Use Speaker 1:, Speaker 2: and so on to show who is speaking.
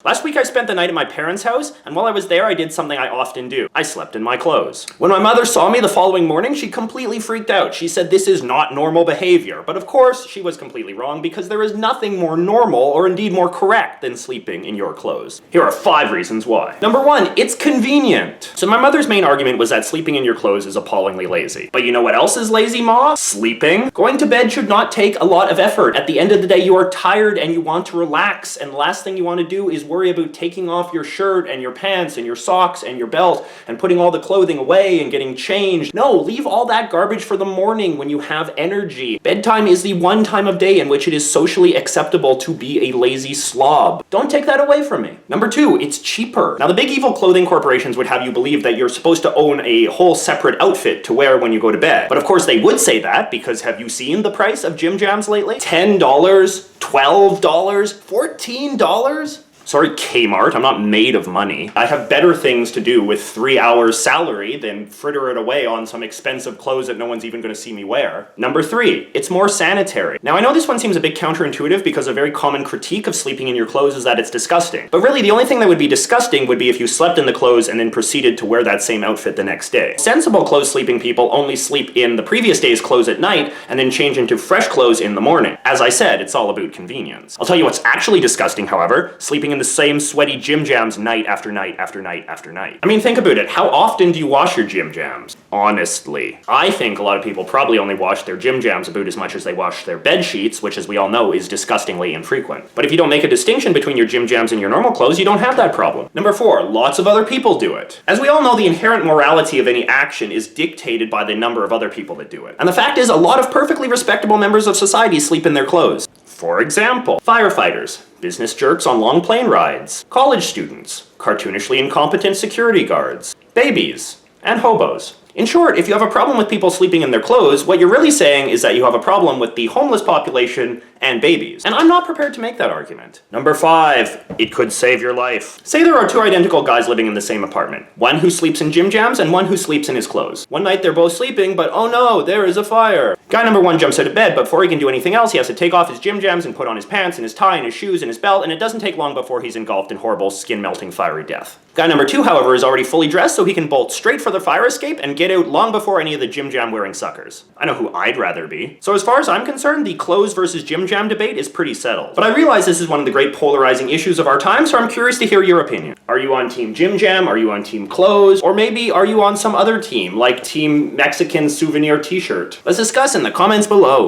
Speaker 1: Last week I spent the night at my parents' house, and while I was there I did something I often do. I slept in my clothes. When my mother saw me the following morning, she completely freaked out. She said this is not normal behavior. But of course, she was completely wrong because there is nothing more normal, or indeed more correct, than sleeping in your clothes. Here are 5 reasons why. Number 1, it's convenient. So my mother's main argument was that sleeping in your clothes is appallingly lazy. But you know what else is lazy, Ma? Sleeping. Going to bed should not take a lot of effort. At the end of the day, you are tired and you want to relax, and the last thing you want to do is worry about taking off your shirt and your pants and your socks and your belt and putting all the clothing away and getting changed. No, leave all that garbage for the morning when you have energy. Bedtime is the one time of day in which it is socially acceptable to be a lazy slob. Don't take that away from me. Number 2, it's cheaper. Now, the big evil clothing corporations would have you believe that you're supposed to own a whole separate outfit to wear when you go to bed. But of course they would say that because have you seen the price of gym jams lately? $10, $12, $14? Sorry, Kmart, I'm not made of money. I have better things to do with 3 hours salary than fritter it away on some expensive clothes that no one's even gonna see me wear. Number 3, it's more sanitary. Now I know this one seems a bit counterintuitive because a very common critique of sleeping in your clothes is that it's disgusting. But really the only thing that would be disgusting would be if you slept in the clothes and then proceeded to wear that same outfit the next day. Sensible clothes sleeping people only sleep in the previous day's clothes at night and then change into fresh clothes in the morning. As I said, it's all about convenience. I'll tell you what's actually disgusting, however, sleeping in the same sweaty gym jams night after night after night after night. I mean, think about it. How often do you wash your gym jams? Honestly. I think a lot of people probably only wash their gym jams about as much as they wash their bed sheets, which as we all know is disgustingly infrequent. But if you don't make a distinction between your gym jams and your normal clothes, you don't have that problem. Number 4, lots of other people do it. As we all know, the inherent morality of any action is dictated by the number of other people that do it. And the fact is, a lot of perfectly respectable members of society sleep in their clothes. For example, firefighters, business jerks on long plane rides, college students, cartoonishly incompetent security guards, babies, and hobos. In short, if you have a problem with people sleeping in their clothes, what you're really saying is that you have a problem with the homeless population and babies. And I'm not prepared to make that argument. Number 5, it could save your life. Say there are 2 identical guys living in the same apartment. One who sleeps in gym jams and one who sleeps in his clothes. One night they're both sleeping, but oh no, there is a fire. Guy number 1 jumps out of bed, but before he can do anything else, he has to take off his gym jams and put on his pants and his tie and his shoes and his belt, and it doesn't take long before he's engulfed in horrible, skin-melting, fiery death. Guy number 2, however, is already fully dressed so he can bolt straight for the fire escape and get out long before any of the gym jam wearing suckers. I know who I'd rather be. So as far as I'm concerned, the clothes versus gym jam debate is pretty settled. But I realize this is one of the great polarizing issues of our time, so I'm curious to hear your opinion. Are you on team gym jam? Are you on team clothes? Or maybe are you on some other team, like team Mexican souvenir t-shirt? Let's discuss in the comments below.